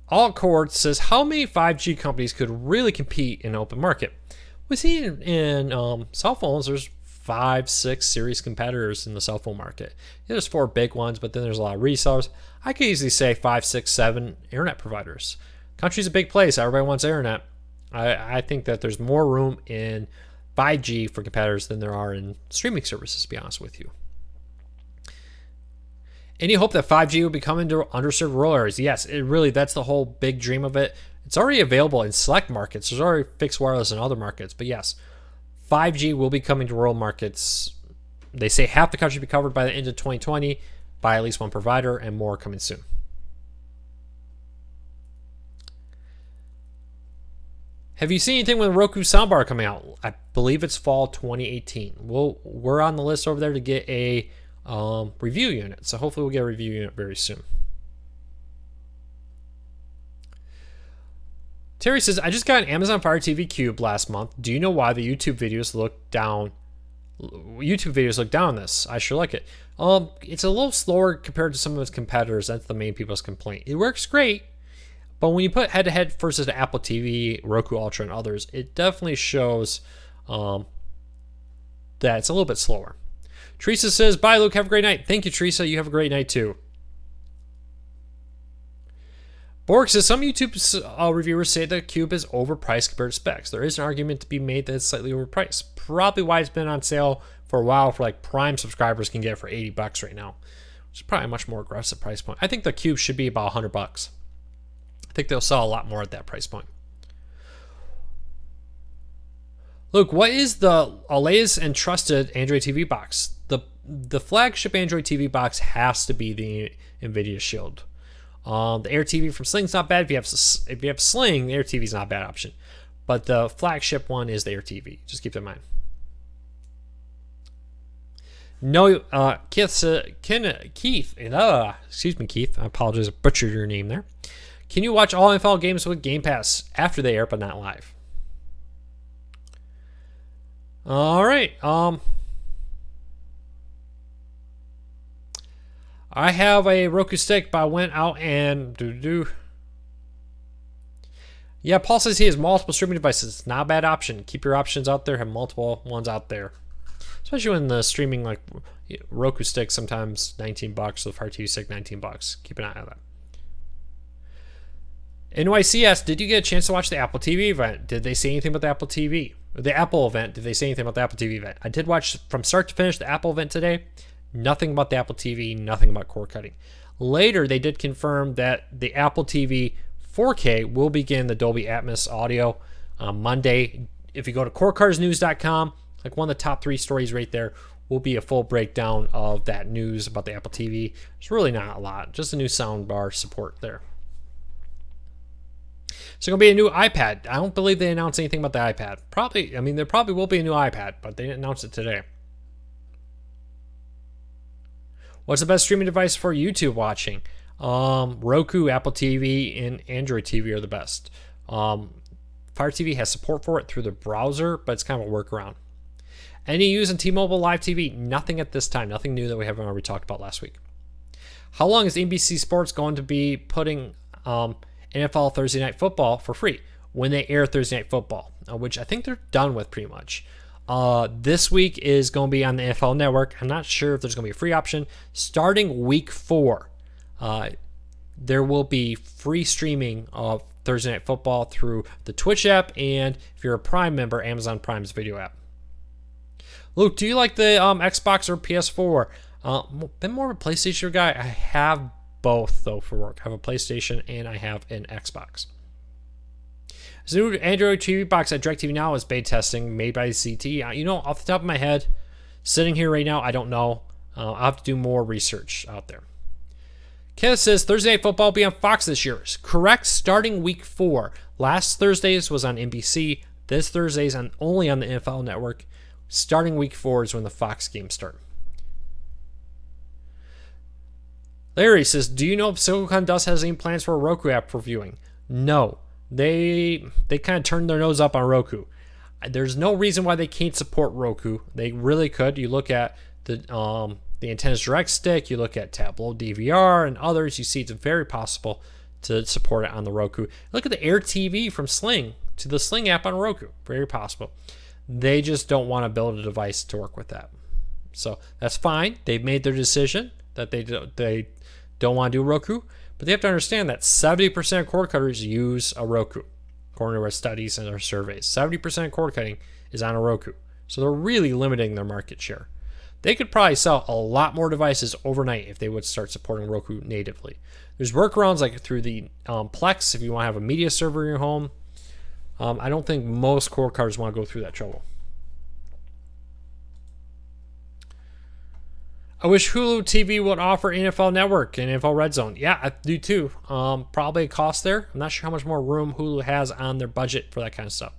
Allcord says, how many 5G companies could really compete in an open market? We see in cell phones, there's 5, 6 serious competitors in the cell phone market. Yeah, there's 4 big ones, but then there's a lot of resellers. I could easily say 5, 6, 7 internet providers. Country's a big place. Everybody wants internet. I think that there's more room in 5G for competitors than there are in streaming services, to be honest with you. Any hope that 5G will be coming to underserved rural areas? Yes, that's the whole big dream of it. It's already available in select markets. There's already fixed wireless in other markets. But yes, 5G will be coming to rural markets. They say half the country will be covered by the end of 2020 by at least one provider, and more coming soon. Have you seen anything with the Roku soundbar coming out? I believe it's fall 2018. We're on the list over there to get a review unit. So hopefully we'll get a review unit very soon. Terry says, I just got an Amazon Fire TV Cube last month. Do you know why the YouTube videos look down on this? I sure like it. It's a little slower compared to some of its competitors. That's the main people's complaint. It works great, but when you put head-to-head versus the Apple TV, Roku Ultra, and others, it definitely shows that it's a little bit slower. Teresa says, bye, Luke. Have a great night. Thank you, Teresa. You have a great night, too. Borg says, some YouTube reviewers say the Cube is overpriced compared to specs. There is an argument to be made that it's slightly overpriced. Probably why it's been on sale for a while for like Prime subscribers can get it for $80 right now, which is probably a much more aggressive price point. I think the Cube should be about $100. I think they'll sell a lot more at that price point. Luke, what is the latest and trusted Android TV box? The flagship Android TV box has to be the NVIDIA Shield. The Air TV from Sling's not bad. If you have Sling, the Air TV is not a bad option. But the flagship one is the Air TV. Just keep that in mind. No, Keith, excuse me, Keith. I apologize, I butchered your name there. Can you watch all NFL games with Game Pass after they air, but not live? All right. I have a Roku stick, but I went out and Yeah, Paul says he has multiple streaming devices. Not a bad option. Keep your options out there. Have multiple ones out there. Especially when the streaming, like Roku stick, sometimes $19. The Fire TV stick, $19. Keep an eye on that. NYCS, did you get a chance to watch the Apple TV event? Did they say anything about the Apple TV? The Apple event, did they say anything about the Apple TV event? I did watch from start to finish the Apple event today. Nothing about the Apple TV, nothing about cord cutting. Later, they did confirm that the Apple TV 4K will begin the Dolby Atmos audio on Monday. If you go to corecarsnews.com, like one of the top 3 stories right there will be a full breakdown of that news about the Apple TV. It's really not a lot, just a new soundbar support there. So going to be a new iPad. I don't believe they announced anything about the iPad. There probably will be a new iPad, but they didn't announce it today. What's the best streaming device for YouTube watching? Roku, Apple TV, and Android TV are the best. Fire TV has support for it through the browser, but it's kind of a workaround. Any use in T-Mobile Live TV? Nothing at this time. Nothing new that we haven't already talked about last week. How long is NBC Sports going to be putting NFL Thursday Night Football for free when they air Thursday Night Football, which I think they're done with pretty much. This week is going to be on the NFL Network. I'm not sure if there's going to be a free option. Starting week 4, there will be free streaming of Thursday Night Football through the Twitch app, and if you're a Prime member, Amazon Prime's video app. Luke, do you like the Xbox or PS4? Been more of a PlayStation guy. I have both, though, for work. I have a PlayStation and I have an Xbox. This new Android TV box at DirecTV Now is beta testing made by CT. Off the top of my head, sitting here right now, I don't know. I'll have to do more research out there. Kenneth says Thursday Night Football will be on Fox this year. Correct, starting week 4. Last Thursday's was on NBC. This Thursday's only on the NFL Network. Starting week 4 is when the Fox games start. Larry says, do you know if Silicon Dust has any plans for a Roku app for viewing? No. They kind of turned their nose up on Roku. There's no reason why they can't support Roku. They really could. You look at the Antennas Direct Stick, you look at Tableau DVR and others, you see it's very possible to support it on the Roku. Look at the Air TV from Sling to the Sling app on Roku. Very possible. They just don't want to build a device to work with that. So that's fine. They've made their decision that they don't want to do Roku, but they have to understand that 70% of cord cutters use a Roku, according to our studies and our surveys. 70% of cord cutting is on a Roku. So they're really limiting their market share. They could probably sell a lot more devices overnight if they would start supporting Roku natively. There's workarounds like through the Plex if you want to have a media server in your home. I don't think most cord cutters want to go through that trouble. I wish Hulu TV would offer NFL Network and NFL Red Zone. Yeah, I do too. Probably a cost there. I'm not sure how much more room Hulu has on their budget for that kind of stuff.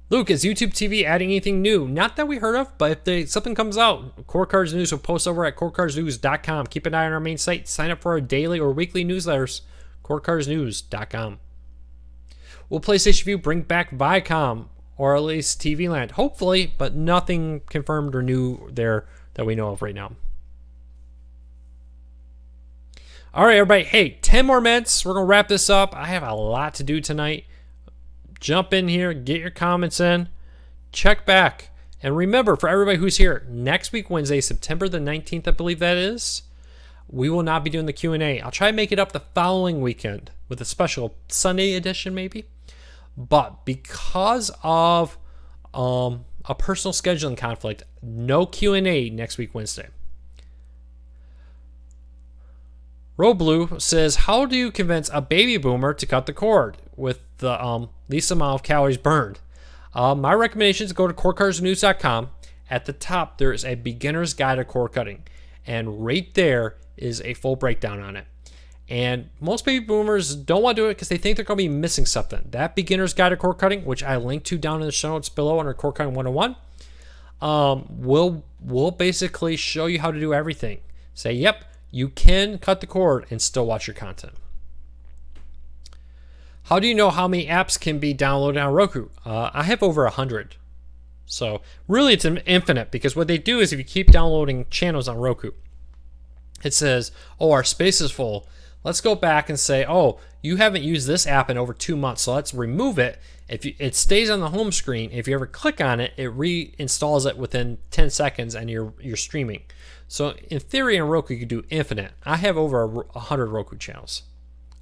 Luke, is YouTube TV adding anything new? Not that we heard of, but if something comes out, Core Cars News will post over at corecarsnews.com. Keep an eye on our main site. Sign up for our daily or weekly newsletters, corecarsnews.com. Will PlayStation View bring back Viacom or at least TV Land? Hopefully, but nothing confirmed or new there that we know of right now. All right, everybody. Hey, 10 more minutes. We're going to wrap this up. I have a lot to do tonight. Jump in here, get your comments in, check back. And remember, for everybody who's here, next week, Wednesday, September the 19th, I believe that is, we will not be doing the Q&A. I'll try to make it up the following weekend with a special Sunday edition maybe. But because of a personal scheduling conflict, no Q&A next week, Wednesday. Roblu says, how do you convince a baby boomer to cut the cord with the least amount of calories burned? My recommendation is go to cordcuttersnews.com. At the top, there is a beginner's guide to cord cutting. And right there is a full breakdown on it. And most baby boomers don't want to do it because they think they're going to be missing something. That beginner's guide to cord cutting, which I linked to down in the show notes below under Cord Cutting 101, will basically show you how to do everything. Say, yep, you can cut the cord and still watch your content. How do you know how many apps can be downloaded on Roku? I have over 100. So really it's infinite, because what they do is if you keep downloading channels on Roku, it says, oh, our space is full. Let's go back and say, oh, you haven't used this app in over 2 months, so let's remove it. It stays on the home screen. If you ever click on it, it reinstalls it within 10 seconds and you're streaming. So in theory on Roku, you could do infinite. I have over 100 Roku channels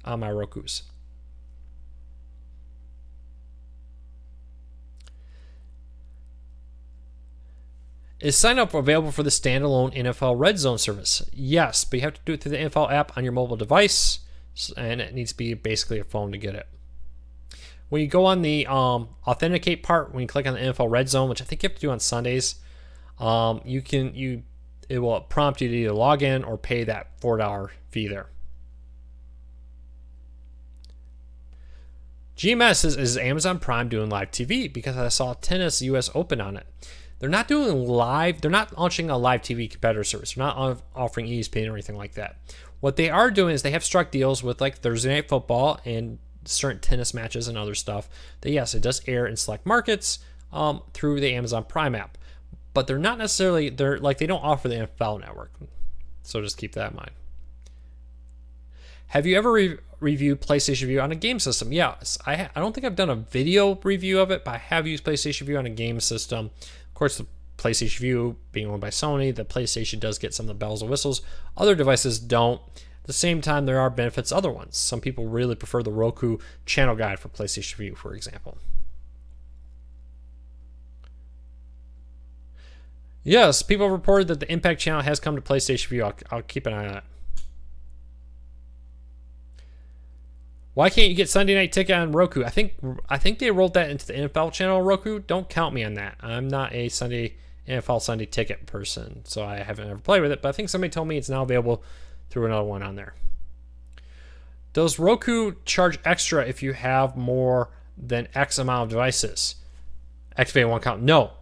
on my Rokus. Is sign up available for the standalone NFL Red Zone service? Yes, but you have to do it through the NFL app on your mobile device, and it needs to be basically a phone to get it. When you go on the authenticate part, when you click on the NFL Red Zone, which I think you have to do on Sundays, it will prompt you to either log in or pay that $4 fee there. GMS says, is Amazon Prime doing live TV? Because I saw Tennis US Open on it. They're not doing live. They're not launching a live TV competitor service. They're not offering ESPN or anything like that. What they are doing is they have struck deals with like Thursday Night Football and certain tennis matches and other stuff. That yes, it does air in select markets through the Amazon Prime app, but they're not necessarily. They don't offer the NFL Network. So just keep that in mind. Have you ever reviewed PlayStation View on a game system? Yes, I don't think I've done a video review of it, but I have used PlayStation View on a game system. Of course, the PlayStation View being owned by Sony, the PlayStation does get some of the bells and whistles. Other devices don't. At the same time, there are benefits to other ones. Some people really prefer the Roku channel guide for PlayStation View, for example. Yes, people have reported that the Impact channel has come to PlayStation View. I'll keep an eye on it. Why can't you get Sunday Night Ticket on Roku? I think they rolled that into the NFL channel on Roku. Don't count me on that. I'm not a NFL Sunday Ticket person, so I haven't ever played with it. But I think somebody told me it's now available through another one on there. Does Roku charge extra if you have more than X amount of devices? Activate one account. No.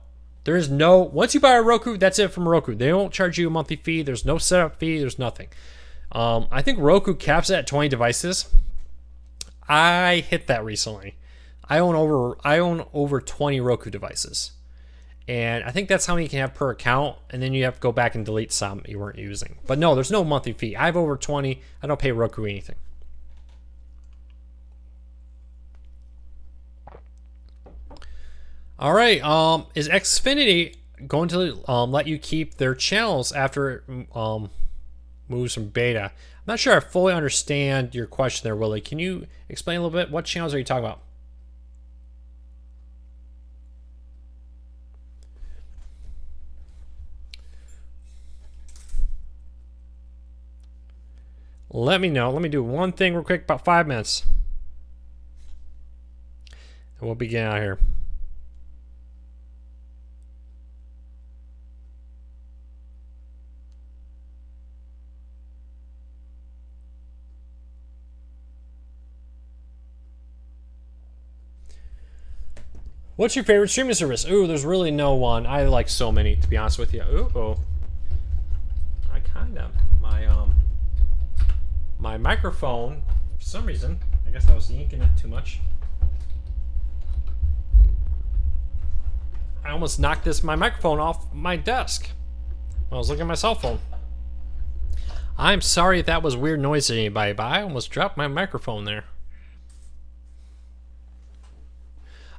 There is no. Once you buy a Roku, that's it from Roku. They don't charge you a monthly fee. There's no setup fee. There's nothing. I think Roku caps it at 20 devices. I hit that recently. I own over 20 Roku devices, and I think that's how many you can have per account. And then you have to go back and delete some you weren't using. But no, there's no monthly fee. I have over 20. I don't pay Roku anything. All right. Is Xfinity going to let you keep their channels after it moves from beta? I'm not sure I fully understand your question there, Willie. Can you explain a little bit? What channels are you talking about? Let me know. Let me do one thing real quick, about 5 minutes. And we'll begin out here. What's your favorite streaming service? Ooh, there's really no one. I like so many, to be honest with you. Ooh, I kind of my microphone, for some reason, I guess I was yanking it too much. I almost knocked my microphone off my desk when I was looking at my cell phone. I'm sorry if that was weird noise to anybody, but I almost dropped my microphone there.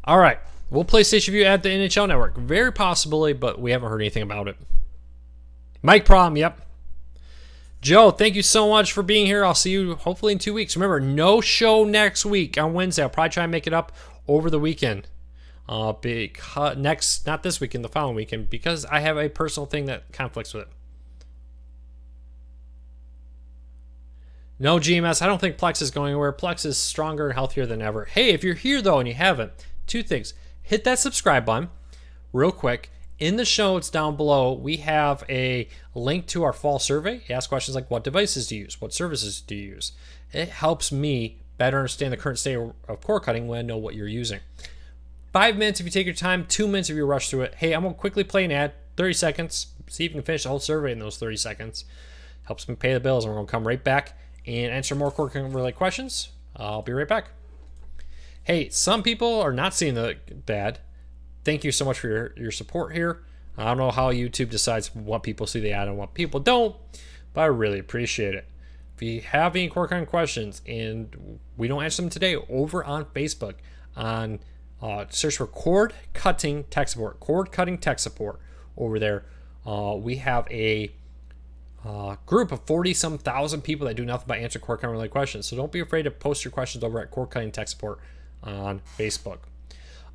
All right. Will PlayStation View add the NHL Network? Very possibly, but we haven't heard anything about it. Mic problem, yep. Joe, thank you so much for being here. I'll see you hopefully in 2 weeks. Remember, no show next week on Wednesday. I'll probably try and make it up over the weekend. Not this weekend, the following weekend, because I have a personal thing that conflicts with it. No, GMS, I don't think Plex is going anywhere. Plex is stronger and healthier than ever. Hey, if you're here though and you haven't, two things. Hit that subscribe button real quick. In the show notes down below, we have a link to our fall survey. Ask questions like, what devices do you use? What services do you use? It helps me better understand the current state of cord cutting when I know what you're using. 5 minutes if you take your time, 2 minutes if you rush through it. Hey, I'm going to quickly play an ad, 30 seconds. See if you can finish the whole survey in those 30 seconds. Helps me pay the bills, and we're going to come right back and answer more cord cutting related questions. I'll be right back. Hey, some people are not seeing the ad. Thank you so much for your support here. I don't know how YouTube decides what people see the ad and what people don't, but I really appreciate it. If you have any cord cutting questions and we don't answer them today, over on Facebook, on search for cord cutting tech support. Cord cutting tech support over there. We have a group of 40-some thousand people that do nothing but answer cord cutting related questions. So don't be afraid to post your questions over at cord cutting tech support on Facebook.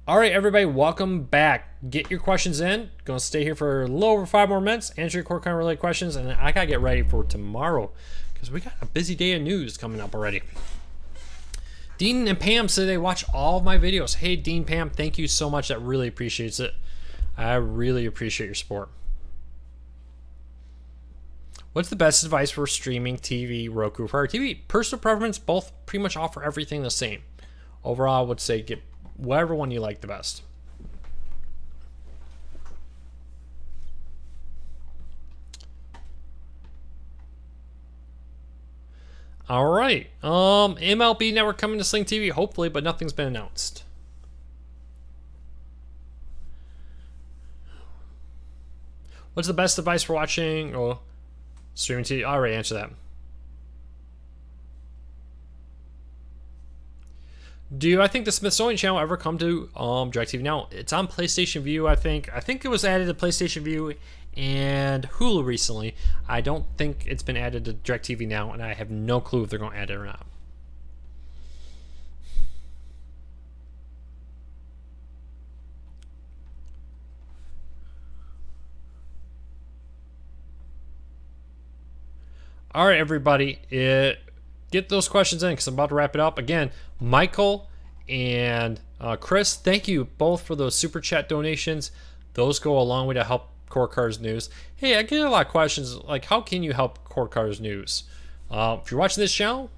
All right, everybody, welcome back. Get your questions in. Gonna stay here for a little over 5 more minutes, answer your cord cutting related questions, and I gotta get ready for tomorrow because we got a busy day of news coming up already. Dean and Pam said they watch all of my videos. Hey, Dean, Pam, thank you so much. That really appreciates it. I really appreciate your support. What's the best advice for streaming TV, Roku, Fire TV? Personal preference, both pretty much offer everything the same. Overall, I would say get whatever one you like the best. All right. MLB Network coming to Sling TV, hopefully, but nothing's been announced. What's the best device for watching streaming TV? I already answered that. Do I think the Smithsonian Channel ever come to DirecTV Now? It's on PlayStation View, I think. I think it was added to PlayStation View and Hulu recently. I don't think it's been added to DirecTV Now, and I have no clue if they're going to add it or not. All right, everybody. Get those questions in because I'm about to wrap it up. Again, Michael and Chris, thank you both for those super chat donations. Those go a long way to help Cord Cutters News. Hey, I get a lot of questions like, how can you help Cord Cutters News? If you're watching this channel,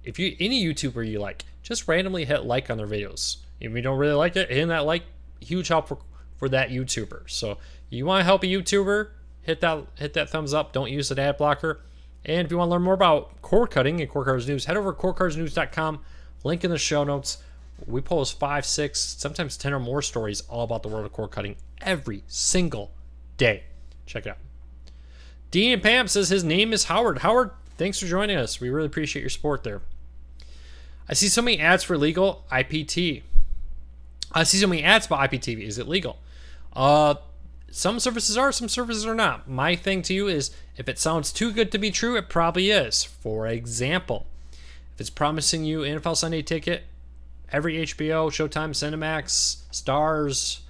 if you any YouTuber you like, just randomly hit like on their videos. If you don't really like it, hitting that like, huge help for that YouTuber. So you want to help a YouTuber, hit that thumbs up. Don't use the ad blocker. And if you want to learn more about cord cutting and Cord Cutters News, head over to cordcuttersnews.com. Link in the show notes. We post 5, 6, sometimes 10 or more stories all about the world of cord cutting every single day. Check it out. Dean and Pam says his name is Howard. Howard, thanks for joining us. We really appreciate your support there. I see so many ads for legal IPT. I see so many ads about IPTV. Is it legal? Some services are, some services are not. My thing to you is, if it sounds too good to be true, it probably is. For example, if it's promising you NFL Sunday Ticket, every HBO, Showtime, Cinemax, Stars,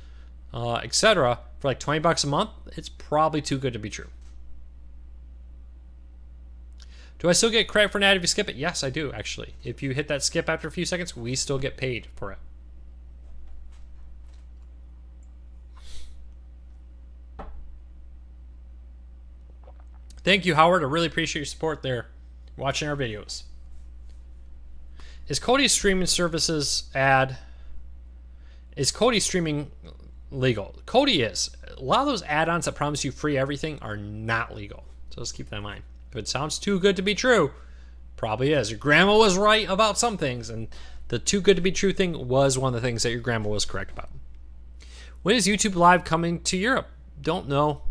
etc. for like $20 a month, it's probably too good to be true. Do I still get credit for an ad if you skip it? Yes, I do, actually. If you hit that skip after a few seconds, we still get paid for it. Thank you, Howard. I really appreciate your support there, watching our videos. Is Kodi streaming services is Kodi streaming legal? Kodi is. A lot of those add-ons that promise you free everything are not legal. So let's keep that in mind. If it sounds too good to be true, probably is. Your grandma was right about some things, and the too good to be true thing was one of the things that your grandma was correct about. When is YouTube Live coming to Europe? Don't know.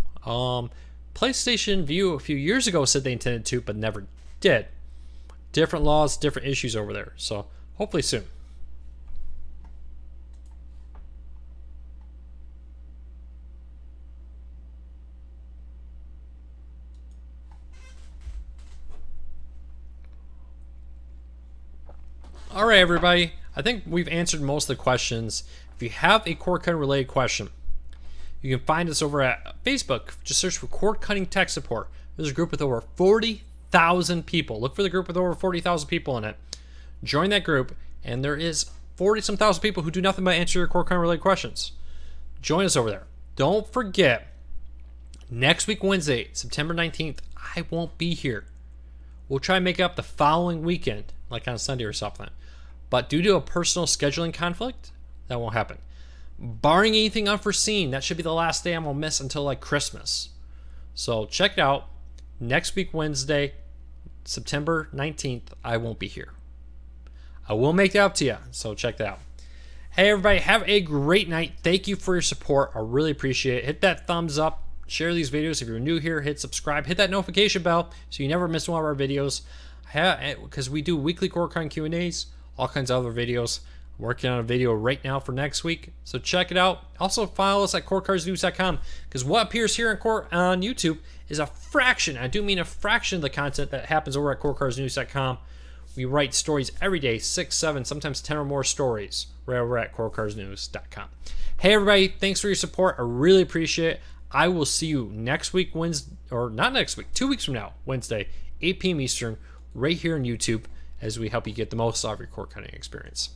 PlayStation View a few years ago said they intended to, but never did. Different laws, different issues over there. So hopefully soon. All right, everybody. I think we've answered most of the questions. If you have a cord cutting related question, you can find us over at Facebook. Just search for Cord Cutting Tech Support. There's a group with over 40,000 people. Look for the group with over 40,000 people in it. Join that group, and there is 40-some thousand people who do nothing but answer your core cutting related questions. Join us over there. Don't forget, next week, Wednesday, September 19th, I won't be here. We'll try and make it up the following weekend, like on Sunday or something. But due to a personal scheduling conflict, that won't happen. Barring anything unforeseen, that should be the last day I'm going to miss until like Christmas. So check it out. Next week, Wednesday, September 19th, I won't be here. I will make that up to you, so check that out. Hey, everybody, have a great night. Thank you for your support. I really appreciate it. Hit that thumbs up. Share these videos. If you're new here, hit subscribe. Hit that notification bell so you never miss one of our videos. Because we do weekly core cutting Q&As, all kinds of other videos. I'm working on a video right now for next week, so check it out. Also, follow us at corecardsnews.com, because what appears here on YouTube is a fraction, I do mean a fraction of the content that happens over at corecardsnews.com. We write stories every day, 6, 7, sometimes 10 or more stories right over at corecardsnews.com. Hey, everybody, thanks for your support. I really appreciate it. I will see you next week, Wednesday, or not next week, 2 weeks from now, Wednesday, 8 p.m. Eastern, right here on YouTube, as we help you get the most out of your core cutting experience.